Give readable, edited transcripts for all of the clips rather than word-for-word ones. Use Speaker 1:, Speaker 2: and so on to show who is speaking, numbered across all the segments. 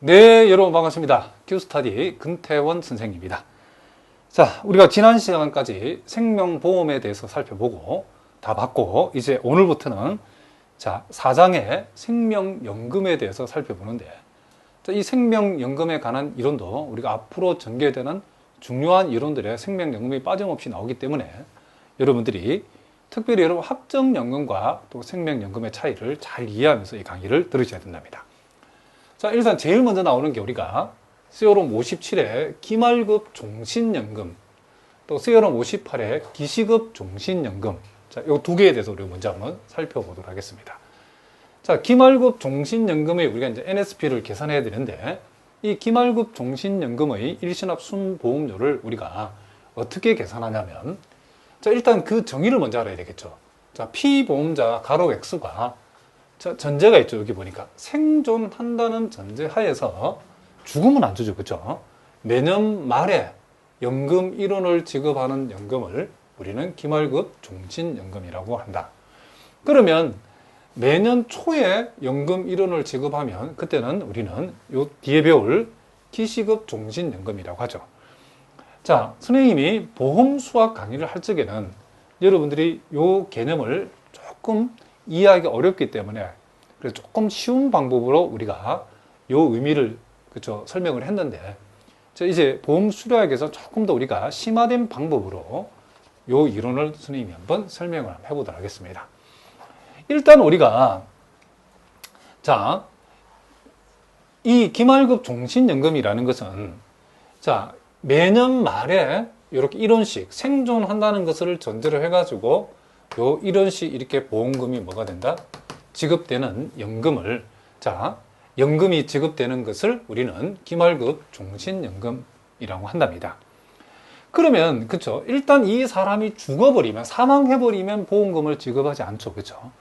Speaker 1: 네, 여러분 반갑습니다. 큐스타디 금태원 선생님입니다. 자, 우리가 지난 시간까지 생명보험에 대해서 살펴보고 다 봤고, 이제 오늘부터는 자, 4장의 생명연금에 대해서 살펴보는데, 자, 이 생명연금에 관한 이론도 우리가 앞으로 전개되는 중요한 이론들의 생명연금이 빠짐없이 나오기 때문에 여러분들이 특별히 여러분 확정연금과 또 생명연금의 차이를 잘 이해하면서 이 강의를 들으셔야 된답니다. 자, 일단 제일 먼저 나오는 게 우리가 세월호 57의 기말급 종신연금, 또 세월호 58의 기시급 종신연금. 자, 이 두 개에 대해서 우리가 먼저 한번 살펴보도록 하겠습니다. 자, 기말급 종신연금의 우리가 이제 NSP를 계산해야 되는데, 이 기말급 종신연금의 일시납 순보험료를 우리가 어떻게 계산하냐면, 자, 일단 그 정의를 먼저 알아야 되겠죠. 자, 피보험자 가로 X가 자, 전제가 있죠. 여기 보니까 생존한다는 전제 하에서 죽으면 안 주죠. 그렇죠? 매년 말에 연금 1원을 지급하는 연금을 우리는 기말급 종신연금이라고 한다. 그러면 매년 초에 연금 1원을 지급하면 그때는 우리는 요 뒤에 배울 기시급 종신연금이라고 하죠. 자, 선생님이 보험 수학 강의를 할 적에는 여러분들이 요 개념을 조금 이해하기 어렵기 때문에 그래서 조금 쉬운 방법으로 우리가 요 의미를 그쵸 설명을 했는데, 자, 이제 보험 수료학에서 조금 더 우리가 심화된 방법으로 요 이론을 선생님이 한번 설명을 해보도록 하겠습니다. 일단 우리가 자, 이 기말급 종신연금이라는 것은 자, 매년 말에 이렇게 1원씩 생존한다는 것을 전제로 해가지고 요 1원씩 이렇게 보험금이 뭐가 된다? 지급되는 연금을, 자, 연금이 지급되는 것을 우리는 기말급 종신연금이라고 한답니다. 그러면, 그쵸. 일단 이 사람이 죽어버리면, 사망해버리면 보험금을 지급하지 않죠. 그쵸.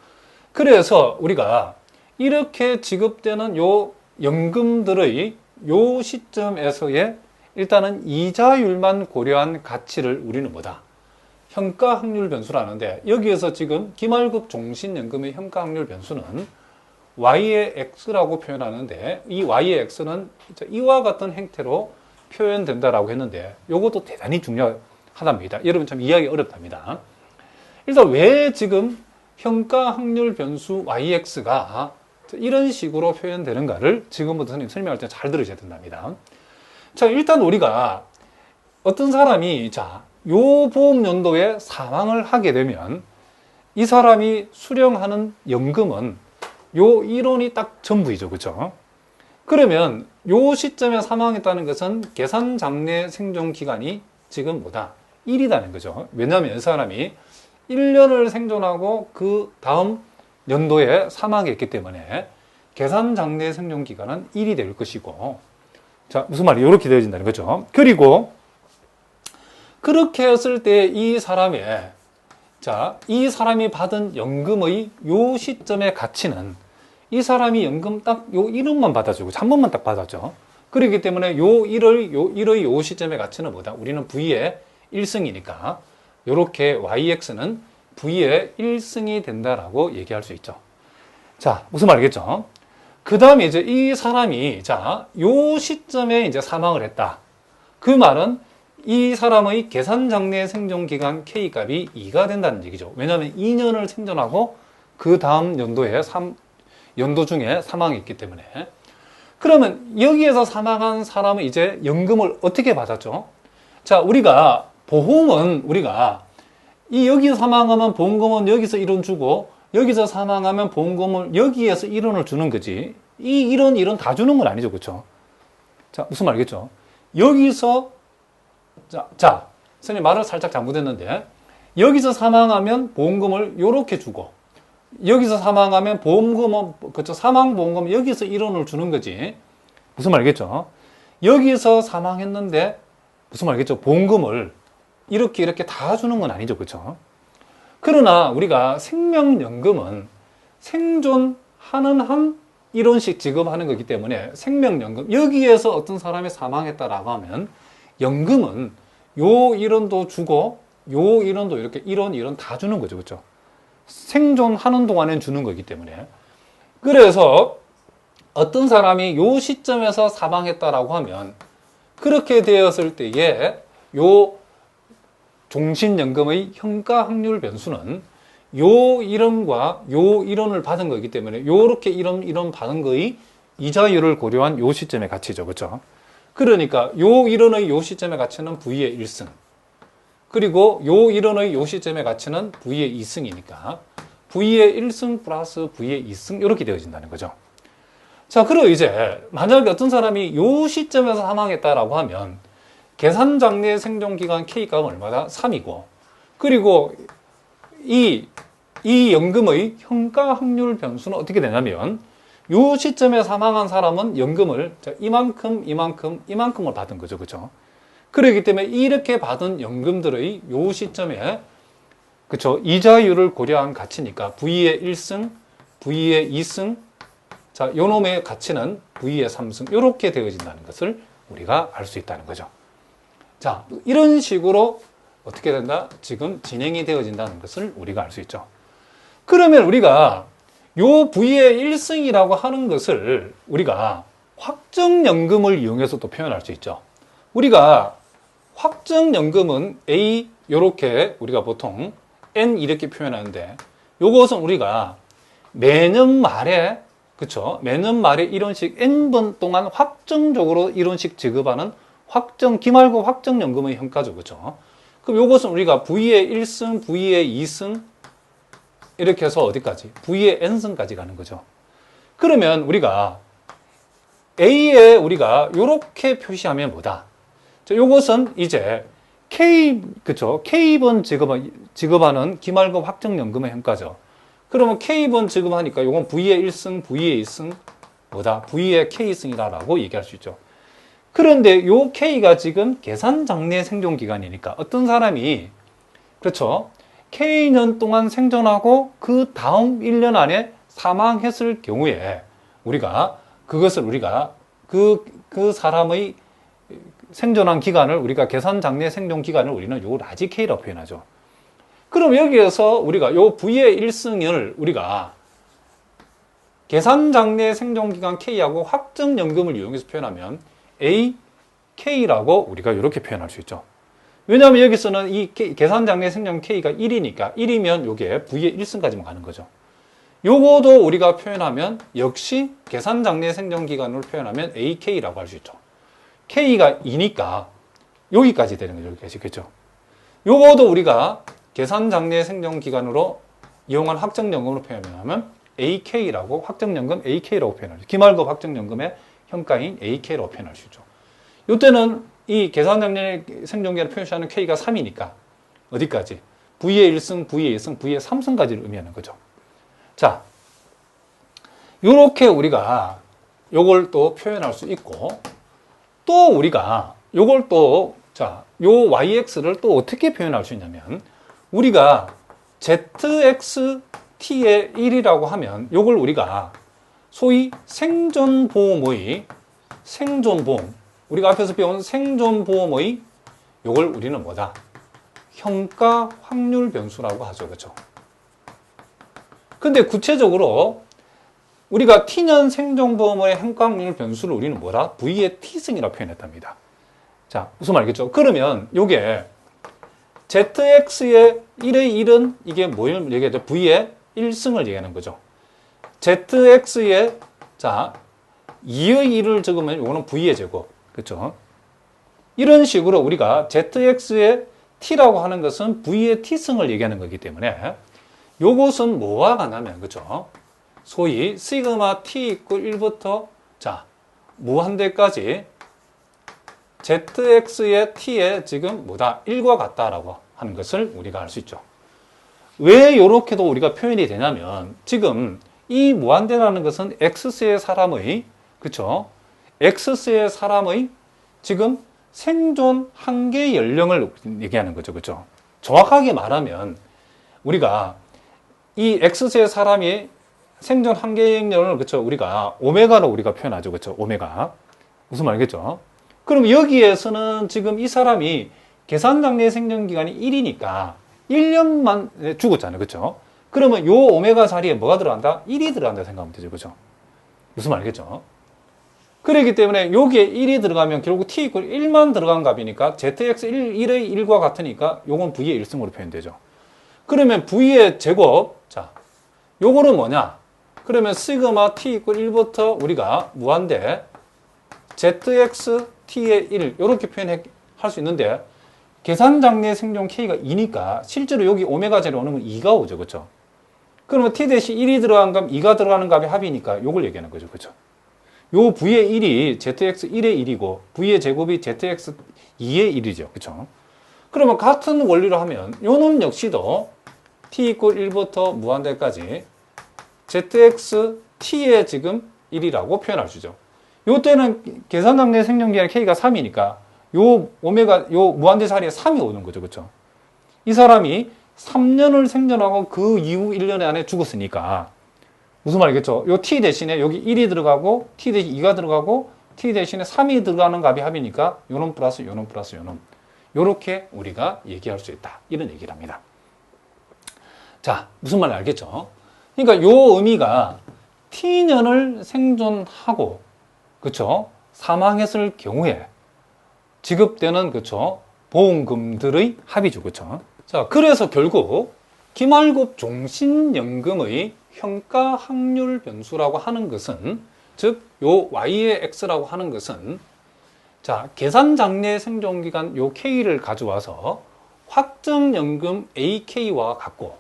Speaker 1: 그래서 우리가 이렇게 지급되는 요 연금들의 요 시점에서의 일단은 이자율만 고려한 가치를 우리는 뭐다? 현가 확률 변수라는데, 여기에서 지금 기말급 종신연금의 현가 확률 변수는 Y의 X라고 표현하는데, 이 Y의 X는 이와 같은 형태로 표현된다라고 했는데, 이것도 대단히 중요하답니다. 여러분 참 이해하기 어렵답니다. 일단 왜 지금 현가 확률 변수 YX가 이런 식으로 표현되는가를 지금부터 선생님 설명할 때 잘 들으셔야 된답니다. 자, 일단 우리가 어떤 사람이 자, 요 보험연도에 사망을 하게 되면 이 사람이 수령하는 연금은 요 1원이 딱 전부이죠. 그죠? 그러면 요 시점에 사망했다는 것은 계산장래 생존기간이 지금 뭐다? 1이라는 거죠. 왜냐하면 이 사람이 1년을 생존하고 그 다음 연도에 사망했기 때문에 계산장래 생존기간은 1이 될 것이고, 자, 무슨 말이에요? 이렇게 되어진다는 거죠. 그리고 그렇게 했을 때 이 사람의, 자, 이 사람이 받은 연금의 요 시점의 가치는 이 사람이 연금 딱 요 1원만 받아주고, 한 번만 딱 받았죠. 그렇기 때문에 요 1의 요 시점의 가치는 뭐다? 우리는 V의 1승이니까, 요렇게 YX는 V의 1승이 된다라고 얘기할 수 있죠. 자, 무슨 말이겠죠? 그 다음에 이제 이 사람이, 자, 요 시점에 이제 사망을 했다. 그 말은 이 사람의 계산장래 생존기간 K값이 2가 된다는 얘기죠. 왜냐하면 2년을 생존하고 그 다음 연도 중에 사망했기 때문에. 그러면 여기에서 사망한 사람은 이제 연금을 어떻게 받았죠? 자, 우리가 보험은 우리가 여기서 사망하면 보험금은 여기서 1원 주고, 여기서 사망하면 보험금을 여기에서 1원을 주는 거지. 이 1원 다 주는 건 아니죠. 그렇죠? 자, 무슨 말이겠죠? 여기서 자, 선생님 말을 살짝 잘못했는데, 여기서 사망하면 보험금을 요렇게 주고, 여기서 사망하면 보험금은, 그쵸, 사망보험금 여기서 1원을 주는 거지. 무슨 말이겠죠? 여기서 사망했는데, 무슨 말이겠죠? 보험금을 이렇게 다 주는 건 아니죠. 그쵸? 그러나 우리가 생명연금은 생존하는 한 1원씩 지급하는 거기 때문에 생명연금, 여기에서 어떤 사람이 사망했다라고 하면 연금은 요 1원도 주고 요 1원도 이렇게 1원 다 주는 거죠. 그렇죠? 생존하는 동안엔 주는 거기 때문에. 그래서 어떤 사람이 요 시점에서 사망했다라고 하면 그렇게 되었을 때에 요 종신연금의 현가 확률 변수는 요 이론과 요 이론을 받은 거기 때문에 요렇게 이론 받은 거의 이자율을 고려한 요 시점의 가치죠. 그렇죠? 그러니까 요 이론의 요 시점의 가치는 V의 1승. 그리고 요 이론의 요 시점의 가치는 V의 2승이니까 V의 1승 플러스 V의 2승 이렇게 되어진다는 거죠. 자, 그리고 이제 만약에 어떤 사람이 요 시점에서 사망했다라고 하면 계산장래 생존기간 K값은 얼마다? 3이고 그리고 이 연금의 현가 확률 변수는 어떻게 되냐면 요 시점에 사망한 사람은 연금을 이만큼을 받은 거죠. 그렇죠? 그렇기 때문에 이렇게 받은 연금들의 요 시점에 그렇죠? 이자율을 고려한 가치니까 V의 1승, V의 2승, 자, 요 놈의 가치는 V의 3승 이렇게 되어진다는 것을 우리가 알 수 있다는 거죠. 자, 이런 식으로 어떻게 된다? 지금 진행이 되어진다는 것을 우리가 알 수 있죠. 그러면 우리가 요 V의 1승이라고 하는 것을 우리가 확정연금을 이용해서 또 표현할 수 있죠. 우리가 확정연금은 A 요렇게 우리가 보통 N 이렇게 표현하는데 요것은 우리가 매년 말에 그쵸? 매년 말에 이론식 N번 동안 확정적으로 이론식 지급하는 기말고 확정연금의 현가죠. 그쵸? 그럼 요것은 우리가 V의 1승, V의 2승 이렇게 해서 어디까지? V의 N승까지 가는 거죠. 그러면 우리가 A에 우리가 요렇게 표시하면 뭐다? 자, 요것은 이제 그쵸? K번 지급하는 기말고 확정연금의 현가죠. 그러면 K번 지급하니까 요건 V의 1승, V의 2승, 뭐다? V의 K승이다라고 얘기할 수 있죠. 그런데 요 K가 지금 계산장래 생존기간이니까 어떤 사람이, 그렇죠? K년 동안 생존하고 그 다음 1년 안에 사망했을 경우에 그것을 우리가 그 사람의 생존한 기간을 우리가 계산장래 생존기간을 우리는 요 라지 K라고 표현하죠. 그럼 여기에서 우리가 요 V의 1승을 우리가 계산장래 생존기간 K하고 확정연금을 이용해서 표현하면 AK라고 우리가 이렇게 표현할 수 있죠. 왜냐하면 여기서는 이 계산장래 생존 K가 1이니까 1이면 요게 V의 1승까지만 가는 거죠. 요거도 우리가 표현하면 역시 계산장래 생존기간으로 표현하면 AK라고 할 수 있죠. K가 2니까 여기까지 되는 거죠. 여기까지. 그죠? 요거도 우리가 계산장래 생존기간으로 이용한 확정연금으로 표현하면 AK라고 확정연금 AK라고 표현하죠. 기말고 확정연금의 현가인 AK라고 표현할 수 있죠. 이때는 이 계산장래 생존기간을 표시하는 K가 3이니까 어디까지? V의 1승, V의 2승, V의 3승까지를 의미하는 거죠. 자, 요렇게 우리가 요걸 또 표현할 수 있고 또 우리가 요걸 또 요 YX를 또 어떻게 표현할 수 있냐면 우리가 ZXT의 1이라고 하면 요걸 우리가 소위 생존보험의 우리가 앞에서 배운 생존보험의 요걸 우리는 뭐다? 현가 확률 변수라고 하죠. 그렇죠? 근데 구체적으로 우리가 T년 생존보험의 현가 확률 변수를 우리는 뭐다? V의 T승이라고 표현했답니다. 자, 무슨 말이겠죠? 그러면 요게 ZX의 1의 1은 이게 뭘 얘기하죠? V의 1승을 얘기하는 거죠. ZX의 2의 1을 적으면 이거는 V의 제곱. 그렇죠? 이런 식으로 우리가 ZX의 T라고 하는 것은 V의 T승을 얘기하는 거기 때문에 요것은 뭐와 같냐면 그렇죠? 소위 시그마 T 이퀄 1부터 무한대까지 ZX의 T에 지금 뭐다? 1과 같다라고 하는 것을 우리가 알 수 있죠. 왜 이렇게도 우리가 표현이 되냐면 지금 이 무한대라는 것은 X세의 사람의 그렇죠? X세의 사람의 지금 생존 한계 연령을 얘기하는 거죠. 그렇죠? 정확하게 말하면 우리가 이 X세의 사람이 생존 한계 연령을 그렇죠? 우리가 오메가로 우리가 표현하죠. 그렇죠? 오메가. 무슨 말이겠죠? 그럼 여기에서는 지금 이 사람이 계산장래 생존기간이 1이니까 1년만 죽었잖아요. 그렇죠? 그러면 요 오메가 자리에 뭐가 들어간다? 1이 들어간다 생각하면 되죠. 그렇죠? 무슨 말이겠죠? 그렇기 때문에 여기에 1이 들어가면 결국 t 이퀄 1만 들어간 값이니까 zx 1의 1과 같으니까 요건 v의 1승으로 표현되죠. 그러면 v의 제곱, 자, 요거는 뭐냐? 그러면 시그마 t 이퀄 1부터 우리가 무한대 zx t의 1 이렇게 표현할 수 있는데 계산 장래 생존 k가 2니까 실제로 여기 오메가 제로 오는 건 2가 오죠. 그렇죠? 그러면 t 대신 1이 들어간 값, 2가 들어가는 값이 합이니까 요걸 얘기하는 거죠. 그렇죠? 요 v의 1이 zx 1의 1이고 v의 제곱이 zx 2의 1이죠. 그렇죠? 그러면 같은 원리로 하면 요놈 역시도 t 이퀄 1부터 무한대까지 zx t의 지금 1이라고 표현할 수 있죠. 요때는 계산장래 생존기간 k가 3이니까 요 오메가 요 무한대 자리에 3이 오는 거죠. 그렇죠? 이 사람이 3년을 생존하고 그 이후 1년 안에 죽었으니까 무슨 말이겠죠? 요 t 대신에 여기 1이 들어가고 t 대신 2가 들어가고 t 대신에 3이 들어가는 값이 합이니까 요놈 플러스 요놈 플러스 요놈 요렇게 우리가 얘기할 수 있다. 이런 얘기를 합니다. 자, 무슨 말인지 알겠죠? 그러니까 요 의미가 t년을 생존하고 그쵸? 사망했을 경우에 지급되는 그쵸? 보험금들의 합이죠. 그쵸? 자, 그래서 결국 기말급 종신연금의 평가 확률 변수라고 하는 것은 즉 요 y의 x라고 하는 것은 자, 계산 장래 생존 기간 요 k를 가져와서 확정연금 ak와 같고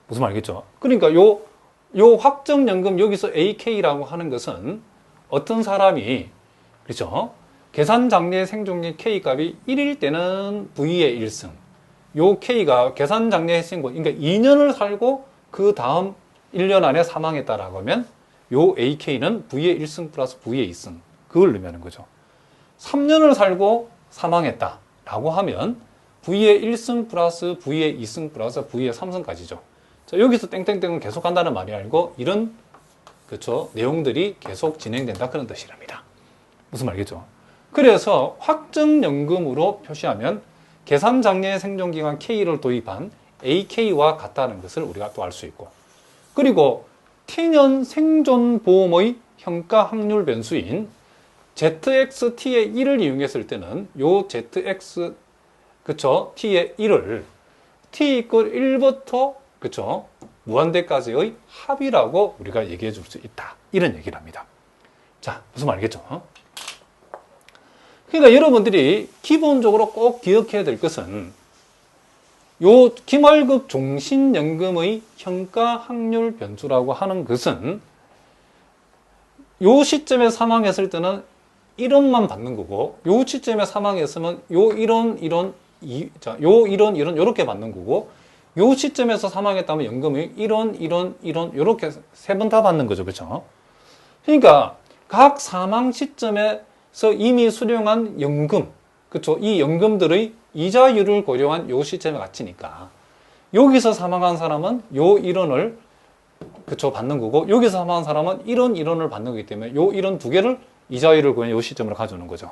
Speaker 1: 무슨 말이겠죠? 그러니까 요 확정연금 여기서 ak라고 하는 것은 어떤 사람이 그렇죠? 계산 장래 생존기 k 값이 1일 때는 v의 1승 요 k가 계산 장래 생존 그러니까 2년을 살고 그 다음 1년 안에 사망했다라고 하면 요 ak는 v의 1승 플러스 v의 2승 그걸 의미하는 거죠. 3년을 살고 사망했다라고 하면 v의 1승 플러스 v의 2승 플러스 v의 3승까지죠. 자, 여기서 땡땡땡은 계속 한다는 말이 아니고 이런 그렇죠? 내용들이 계속 진행된다 그런 뜻이랍니다. 무슨 말이겠죠? 그래서 확정연금으로 표시하면 계산장래 생존기간 K를 도입한 AK와 같다는 것을 우리가 또 알 수 있고 그리고 T년 생존보험의 평가 확률 변수인 ZXT의 1을 이용했을 때는 요 ZX 그쵸? T의 1을 T 이퀄 1부터 그쵸? 무한대까지의 합이라고 우리가 얘기해 줄 수 있다. 이런 얘기를 합니다. 자, 무슨 말이겠죠? 그러니까 여러분들이 기본적으로 꼭 기억해야 될 것은 요 기말급 종신연금의 평가 확률 변수라고 하는 것은 요 시점에 사망했을 때는 1원만 받는 거고 요 시점에 사망했으면 요 1원, 요 1원, 요렇게 받는 거고 요 시점에서 사망했다면 연금이 1원, 요렇게 세 번 다 받는 거죠. 그렇죠? 그러니까 각 사망 시점에서 이미 수령한 연금, 그렇죠? 이 연금들의 이자율을 고려한 요 시점에 갇히니까 여기서 사망한 사람은 요 1원을 그렇죠? 받는 거고 여기서 사망한 사람은 1원을 받는 거기 때문에 요 1원 두 개를 이자율을 고려한 요 시점으로 가져오는 거죠.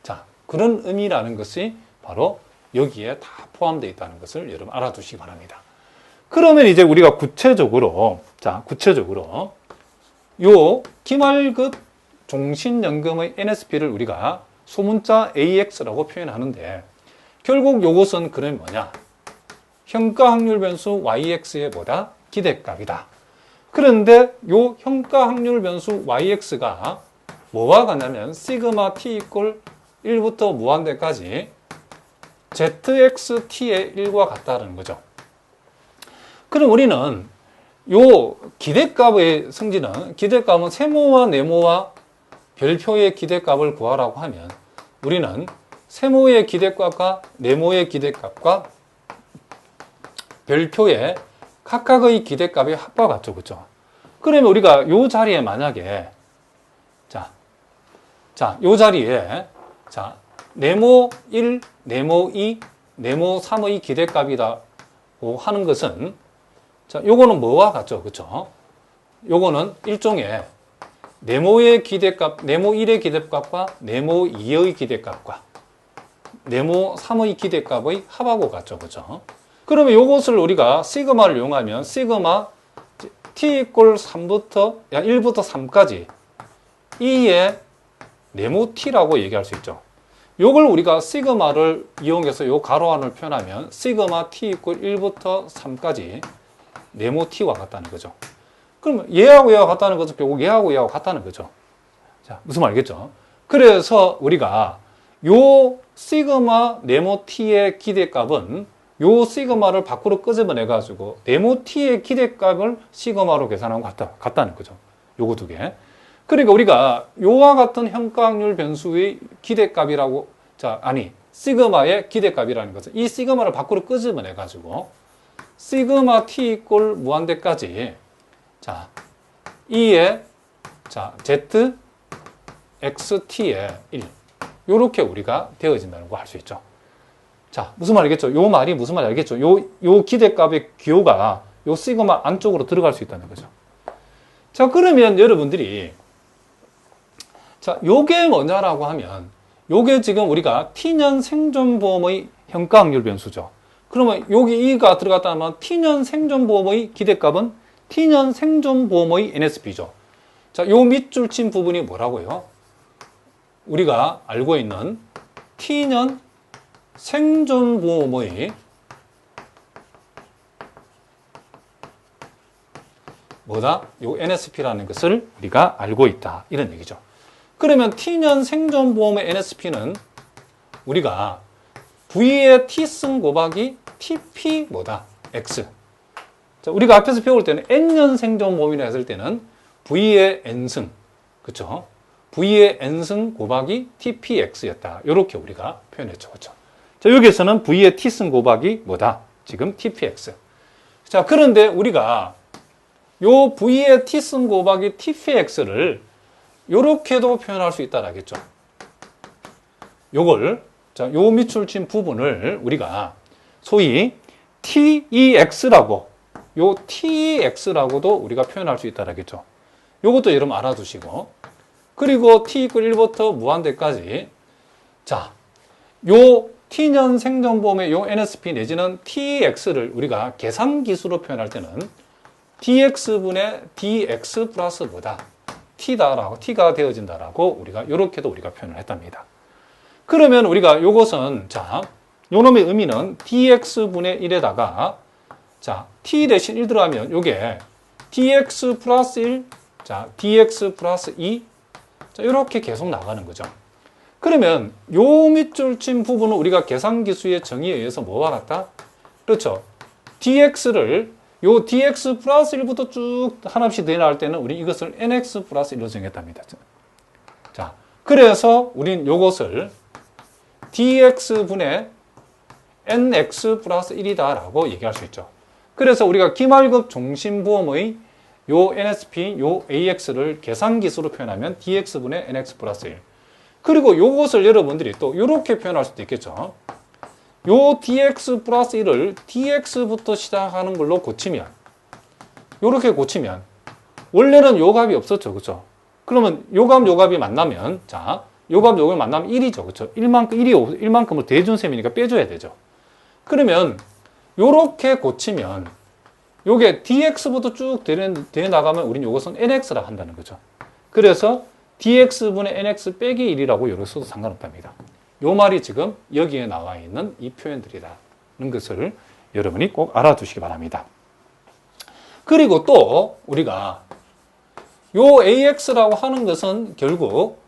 Speaker 1: 자, 그런 의미라는 것이 바로 여기에 다 포함되어 있다는 것을 여러분 알아두시기 바랍니다. 그러면 이제 우리가 구체적으로 요 기말급 종신연금의 NSP를 우리가 소문자 AX라고 표현하는데 결국 요것은 그러면 뭐냐? 평가 확률 변수 YX의 뭐다? 기대값이다. 그런데 요 평가 확률 변수 YX가 뭐와 같냐면 시그마 T 이퀄 1부터 무한대까지 ZXT의 1과 같다는 거죠. 그럼 우리는 요 기대값의 기대값은 세모와 네모와 별표의 기대값을 구하라고 하면 우리는 세모의 기대값과 네모의 기대값과 별표의 각각의 기대값의 합과 같죠. 그렇죠? 그러면 우리가 요 자리에 만약에 요 자리에 네모 1, 네모 2, 네모 3의 기대값이라고 하는 것은 요거는 뭐와 같죠? 그렇죠? 요거는 일종의 네모의 기대값, 네모 1의 기대값과 네모 2의 기대값과 네모 3의 기대값의 합하고 같죠. 그렇죠? 그러면 요것을 우리가 시그마를 이용하면 시그마 t 이꼴 3부터 1부터 3까지 E의 네모 t라고 얘기할 수 있죠. 요걸 우리가 시그마를 이용해서 요 가로 안을 표현하면 시그마 t 이꼴 1부터 3까지 네모 t와 같다는 거죠. 그러면 얘하고 얘하고 같다는 것은 결국 얘하고 얘하고 같다는 거죠. 자, 무슨 말 알겠죠? 그래서 우리가 요 시그마 네모 t의 기대값은 요 시그마를 밖으로 끄집어내 가지고 네모 t의 기대값을 시그마로 계산하고 같다는 거죠. 요거 두 개. 그러니까 우리가 요와 같은 현가확률 변수의 기대값이라고, 시그마의 기대값이라는 것은 이 시그마를 밖으로 끄집어내 가지고 시그마 t 이꼴 무한대까지 E의 z xt의 1 요렇게 우리가 되어진다는 거 할 수 있죠. 자, 무슨 말 알겠죠? 요 말이 무슨 말인지 알겠죠? 요 기대값의 기호가 요 시그마 안쪽으로 들어갈 수 있다는 거죠. 자, 그러면 여러분들이 요게 뭐냐라고 하면 요게 지금 우리가 t년 생존보험의 현가확률 변수죠. 그러면 여기 E가 들어갔다 하면 t년 생존보험의 기대값은 t년 생존보험의 NSP죠. 자, 요 밑줄 친 부분이 뭐라고요? 우리가 알고 있는 t년 생존보험의 요 NSP라는 것을 우리가 알고 있다. 이런 얘기죠. 그러면 t년 생존보험의 NSP는 우리가 V의 T승 곱하기 TP X. 자, 우리가 앞에서 배울 때는 N년 생존보험이라 했을 때는 V의 N승, 그쵸? V의 N승 곱하기 TPX였다. 이렇게 우리가 표현했죠. 그쵸? 자, 여기에서는 V의 T승 곱하기 지금 TPX. 자, 그런데 우리가 요 V의 T승 곱하기 TPX를 요렇게도 표현할 수 있다라겠죠. 요걸, 요 밑줄 친 부분을 우리가 소위 TEX라고, 요 TEX라고도 우리가 표현할 수 있다라겠죠. 요것도 여러분 알아두시고, 그리고 t 이퀄 1부터 무한대까지, 요 t년 생존보험의 요 NSP 내지는 TEX를 우리가 계산기수로 표현할 때는 dx분의 dx 플러스 t다라고, t가 되어진다라고 우리가 이렇게도 우리가 표현을 했답니다. 그러면 우리가 요것은 요놈의 의미는 dx분의 1에다가 t 대신 1 들어가면 요게 dx 플러스 1, dx 플러스 2 이렇게 계속 나가는 거죠. 그러면 요 밑줄 친 부분은 우리가 계산기수의 정의에 의해서 뭐와 같다? 그렇죠. dx를 요 dx 플러스 1부터 쭉 하나씩 더 나올 때는 우리 이것을 nx 플러스 1로 정했답니다. 자, 그래서 우린 요것을 dx분의 nx 플러스 1이다라고 얘기할 수 있죠. 그래서 우리가 기말급 종신보험의 요 NSP, 요 AX를 계산기수로 표현하면 dx분의 nx 플러스 1. 그리고 요것을 여러분들이 또 이렇게 표현할 수도 있겠죠. 요 dx 플러스 1을 dx부터 시작하는 걸로 고치면, 요렇게 고치면, 원래는 요 값이 없었죠. 그죠? 그러면 요 값, 요 값이 만나면, 요 값, 요 값이 만나면 1이죠. 그죠? 1만큼을 대준 셈이니까 빼줘야 되죠. 그러면, 요렇게 고치면, 요게 dx부터 쭉 돼 나가면 우린 요것은 nx라 한다는 거죠. 그래서 dx분의 nx 빼기 1이라고 요렇게 써도 상관없답니다. 요 말이 지금 여기에 나와 있는 이 표현들이라는 것을 여러분이 꼭 알아두시기 바랍니다. 그리고 또 우리가 요 AX라고 하는 것은 결국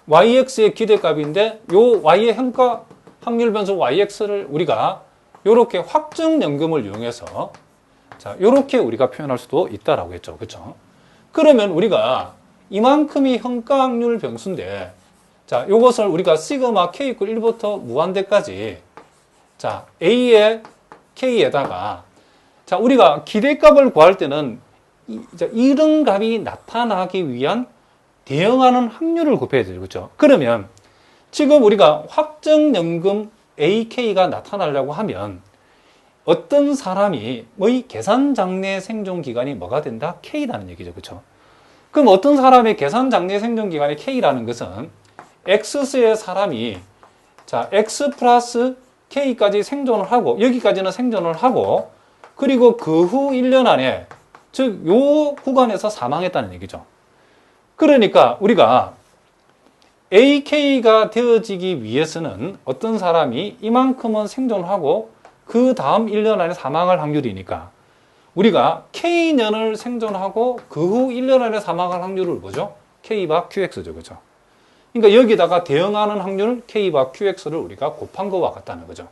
Speaker 1: YX의 기대값인데 요 Y의 현가 확률 변수 YX를 우리가 요렇게 확정연금을 이용해서 요렇게 우리가 표현할 수도 있다라고 했죠. 그렇죠? 그러면 우리가 이만큼이 현가 확률 변수인데 요것을 우리가 시그마 k 이퀄 1부터 무한대까지 A의 K에다가 우리가 기대값을 구할 때는 이런 값이 나타나기 위한 대응하는 확률을 곱해야 되죠. 그렇죠? 그러면 지금 우리가 확정연금 AK가 나타나려고 하면 어떤 사람이 계산장래 생존기간이 뭐가 된다? K라는 얘기죠. 그렇죠? 그럼 어떤 사람의 계산장래 생존기간이 K라는 것은 X수의 사람이 X 플러스 K까지 생존을 하고 여기까지는 생존을 하고 그리고 그 후 1년 안에 즉, 요 구간에서 사망했다는 얘기죠. 그러니까 우리가 AK가 되어지기 위해서는 어떤 사람이 이만큼은 생존하고 그 다음 1년 안에 사망할 확률이니까 우리가 K년을 생존하고 그 후 1년 안에 사망할 확률을 뭐죠? K바 QX죠. 그죠? 그러니까 여기다가 대응하는 확률 K바 QX를 우리가 곱한 것과 같다는 거죠.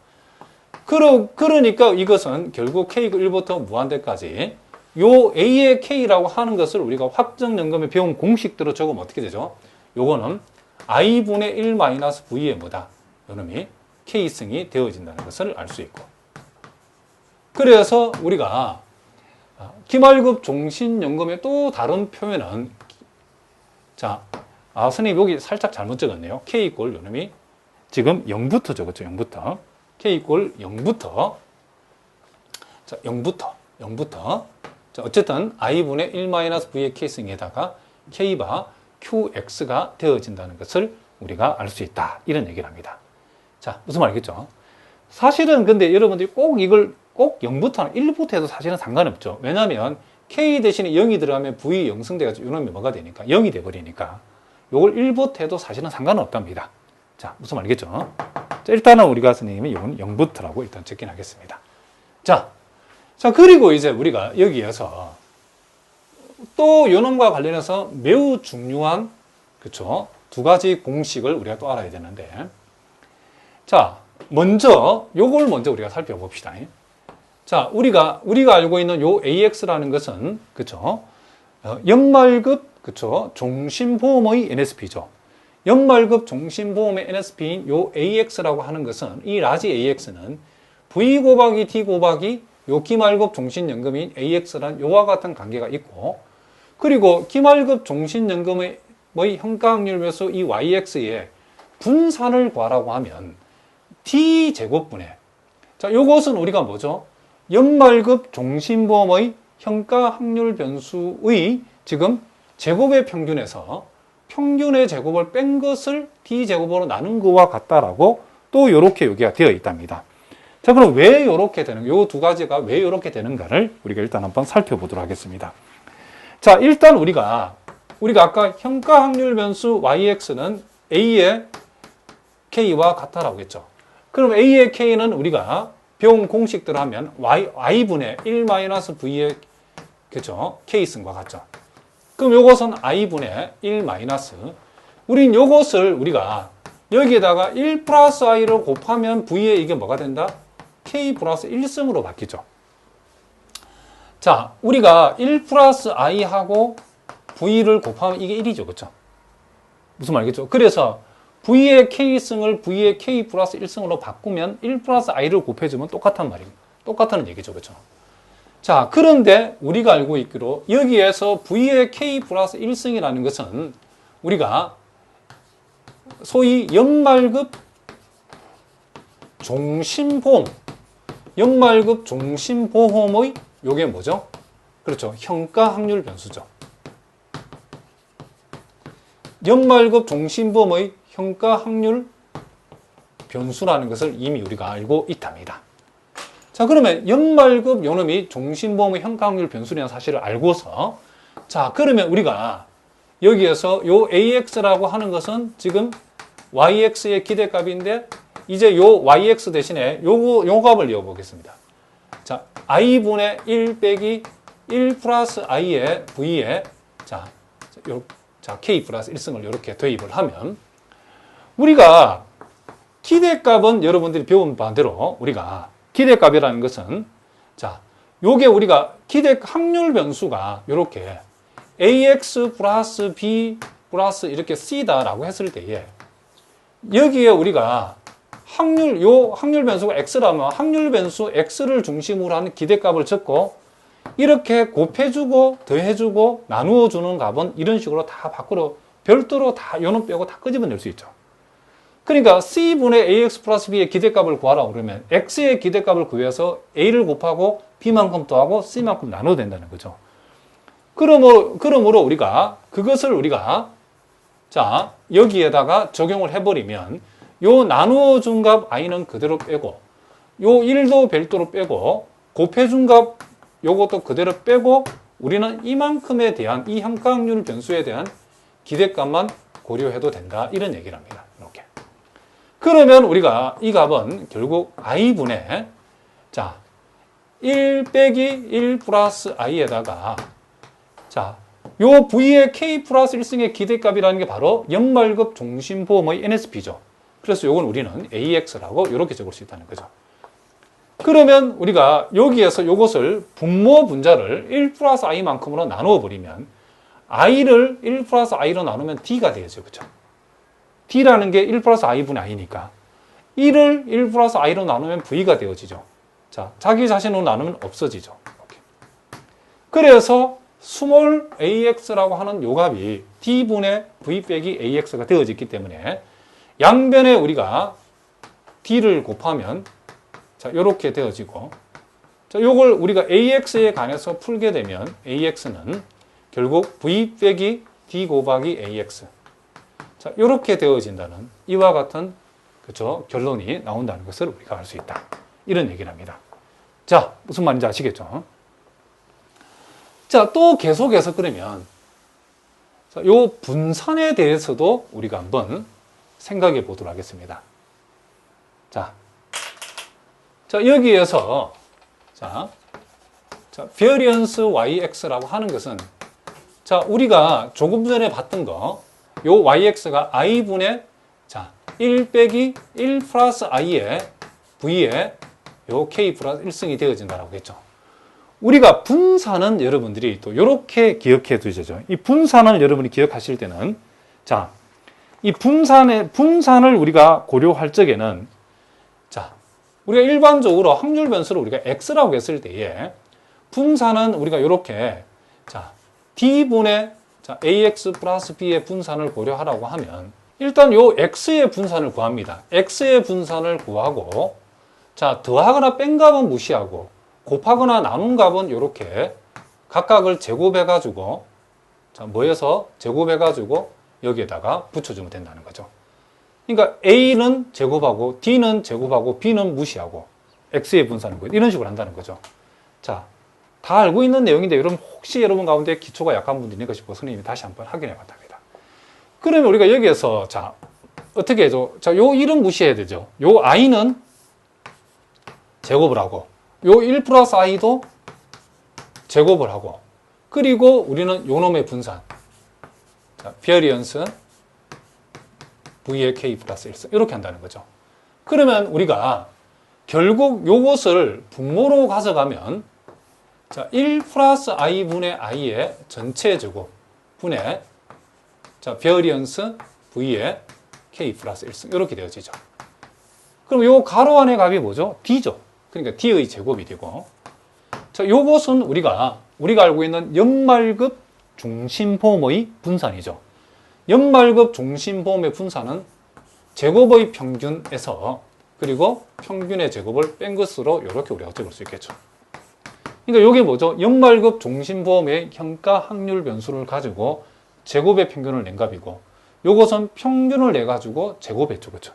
Speaker 1: 그러니까 이것은 결국 K가 1부터 무한대까지 요 A의 K라고 하는 것을 우리가 확정연금에 배운 공식대로 적으면 어떻게 되죠? 요거는 I분의 1 마이너스 V의 뭐다? 요놈이 K승이 되어진다는 것을 알 수 있고. 그래서 우리가 기말급 종신연금의 또 다른 표현은 자, 선생님 여기 살짝 잘못 적었네요. K 이꼴 요놈이 지금 0부터 적었죠. 0부터. K 이꼴 0부터 자, 0부터 자, 어쨌든 I분의 1 마이너스 V의 K승에다가 K바 QX가 되어진다는 것을 우리가 알 수 있다. 이런 얘기를 합니다. 자, 무슨 말이겠죠? 사실은 근데 여러분들이 꼭 이걸 꼭 0부터 1부터 해도 사실은 상관없죠. 왜냐하면 K 대신에 0이 들어가면 V 0승돼가지고 이놈이 뭐가 되니까 0이 돼버리니까 요걸 1부터 해도 사실은 상관은 없답니다. 자, 무슨 말이겠죠? 자, 일단은 우리가 선생님이 이건 0부터라고 일단 적긴 하겠습니다. 자, 그리고 이제 우리가 여기에서 또 요놈과 관련해서 매우 중요한 그쵸? 두 가지 공식을 우리가 또 알아야 되는데 자, 요걸 먼저 우리가 살펴봅시다. 자, 우리가 알고 있는 요 AX라는 것은 그쵸? 연말급 그쵸? 종신보험의 NSP죠. 연말급 종신보험의 NSP인 요 AX라고 하는 것은 이 라지 AX는 V 곱하기 T 곱하기 요 기말급 종신연금인 AX라는 요와 같은 관계가 있고 그리고 기말급 종신연금의 현가확률 매수 이 YX의 분산을 구하라고 하면 T제곱분의 자, 요것은 우리가 뭐죠? 연말급 종신보험의 현가확률 변수의 지금 제곱의 평균에서 평균의 제곱을 뺀 것을 T제곱으로 나눈 것과 같다라고 또 요렇게 여기가 되어 있답니다. 자, 그럼 왜 요렇게 되는, 요 두 가지가 왜 요렇게 되는가를 우리가 일단 한번 살펴보도록 하겠습니다. 자, 일단 우리가 아까 현가확률 변수 YX는 A의 K와 같다라고 했죠. 그럼 A의 K는 우리가 배운 공식대로 하면 I분의 1-V의 그죠? K승과 같죠. 그럼 요것은 I분의 1 우린 요것을 우리가 여기에다가 1 플러스 I를 곱하면 V에 이게 뭐가 된다? K 플러스 1승으로 바뀌죠. 자, 우리가 1 플러스 I하고 V를 곱하면 이게 1이죠. 그렇죠? 무슨 말이겠죠? 그래서 V의 K승을 V의 K 플러스 1승으로 바꾸면 1 플러스 I를 곱해주면 똑같단 말입니다. 똑같다는 얘기죠. 그렇죠? 자, 그런데 우리가 알고 있기로 여기에서 V의 K 플러스 1승이라는 것은 우리가 소위 연말급 종신보험, 연말급 종신보험의 요게 뭐죠? 그렇죠. 현가확률 변수죠. 연말급 종신보험의 현가확률 변수라는 것을 이미 우리가 알고 있답니다. 자, 그러면 연말급 요놈이 종신보험의 현가확률 변수라는 사실을 알고서 자, 그러면 우리가 여기에서 요 AX라고 하는 것은 지금 YX의 기대값인데 이제 요 YX 대신에 요 값을 이어보겠습니다. 자, I분의 1 빼기 1 플러스 I의 V에 자, K 플러스 1승을 이렇게 대입을 하면 우리가 기대값은 여러분들이 배운 바대로 우리가 기대값이라는 것은 자, 요게 우리가 기대 확률 변수가 이렇게 AX 플러스 B 플러스 이렇게 C다라고 했을 때에 여기에 우리가 확률 변수가 X라면 확률 변수 X를 중심으로 하는 기대값을 적고 이렇게 곱해주고 더해주고 나누어주는 값은 이런 식으로 다 밖으로 별도로 다 요놈 빼고 다 끄집어낼 수 있죠. 그러니까 C분의 AX 플러스 B의 기대값을 구하라고 그러면 X의 기대값을 구해서 A를 곱하고 B만큼 더하고 C만큼 나눠야 된다는 거죠. 그러므로 우리가 그것을 우리가 자, 여기에다가 적용을 해버리면 요 나누어준 값 I는 그대로 빼고 요 1도 별도로 빼고 곱해준 값 요것도 그대로 빼고 우리는 이만큼에 대한 이 현가확률 변수에 대한 기대값만 고려해도 된다. 이런 얘기를 합니다. 이렇게. 그러면 우리가 이 값은 결국 i분의 자, 1 빼기 1 플러스 i에다가 자, 요 v의 k 플러스 1승의 기대값이라는 게 바로 연말급 종신보험의 NSP죠. 그래서 요건 우리는 AX라고 이렇게 적을 수 있다는 거죠. 그러면 우리가 여기에서 요것을 분모 분자를 1 플러스 i만큼으로 나누어 버리면 i를 1 플러스 i로 나누면 d가 되죠. 그죠? d라는 게 1 플러스 i분의 i니까 1을 1 플러스 i로 나누면 v가 되어지죠. 자, 자기 자신으로 나누면 없어지죠. 이렇게. 그래서 스몰 ax라고 하는 요 값이 d분의 v 빼기 ax가 되어졌기 때문에 양변에 우리가 d를 곱하면 자, 요렇게 되어지고 자, 요걸 우리가 ax에 관해서 풀게 되면 ax는 결국 v 빼기 d 곱하기 ax 자, 요렇게 되어진다는 이와 같은 그쵸 결론이 나온다는 것을 우리가 알 수 있다. 이런 얘기를 합니다. 자, 무슨 말인지 아시겠죠? 자, 또 계속해서 그러면 요 분산에 대해서도 우리가 한번 생각해 보도록 하겠습니다. 자, 여기에서 자, variance yx라고 하는 것은 자, 우리가 조금 전에 봤던 거 요 yx가 i분의 자, 1 빼기 1 플러스 i의 v의 요 k 플러스 1승이 되어진다라고 했죠. 우리가 분산은 여러분들이 또 이렇게 기억해 두시죠. 이 분산을 여러분이 기억하실 때는 자, 이 분산을 우리가 고려할 적에는 자, 우리가 일반적으로 확률 변수를 우리가 x라고 했을 때에 분산은 우리가 이렇게 자, d분의 자, ax 플러스 b의 분산을 고려하라고 하면 일단 요 x의 분산을 구합니다. x의 분산을 구하고 자, 더하거나 뺀 값은 무시하고 곱하거나 나눈 값은 이렇게 각각을 제곱해가지고 자, 뭐해서 제곱해가지고 여기에다가 붙여주면 된다는 거죠. 그러니까 A는 제곱하고 D는 제곱하고 B는 무시하고 X의 분산은 이런 식으로 한다는 거죠. 자, 다 알고 있는 내용인데 여러분 혹시 여러분 가운데 기초가 약한 분들이 있는가 싶어 선생님이 다시 한번 확인해 봤답니다. 그러면 우리가 여기에서 자, 어떻게 해줘? 자, 요 1은 무시해야 되죠. 요 I는 제곱을 하고 요 1 플러스 i도 제곱을 하고 그리고 우리는 요 놈의 분산 자, variance v의 k 플러스 1승 이렇게 한다는 거죠. 그러면 우리가 결국 요것을 분모로 가져가면 자, 1 플러스 i분의 i의 전체 제곱 분의 자, variance v의 k 플러스 1승 이렇게 되어지죠. 그럼 요 가로 안의 값이 뭐죠? d죠. 그러니까 d의 제곱이 되고 자, 요것은 우리가 알고 있는 연말급 중심보험의 분산이죠. 연말급 중심보험의 분산은 제곱의 평균에서 그리고 평균의 제곱을 뺀 것으로 이렇게 우리가 적을 수 있겠죠. 그러니까 이게 뭐죠? 연말급 중심보험의 현가 확률 변수를 가지고 제곱의 평균을 낸 값이고 요것은 평균을 내 가지고 제곱했죠. 그렇죠?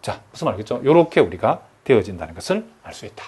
Speaker 1: 자, 무슨 말이겠죠? 이렇게 우리가 되어진다는 것을 알 수 있다.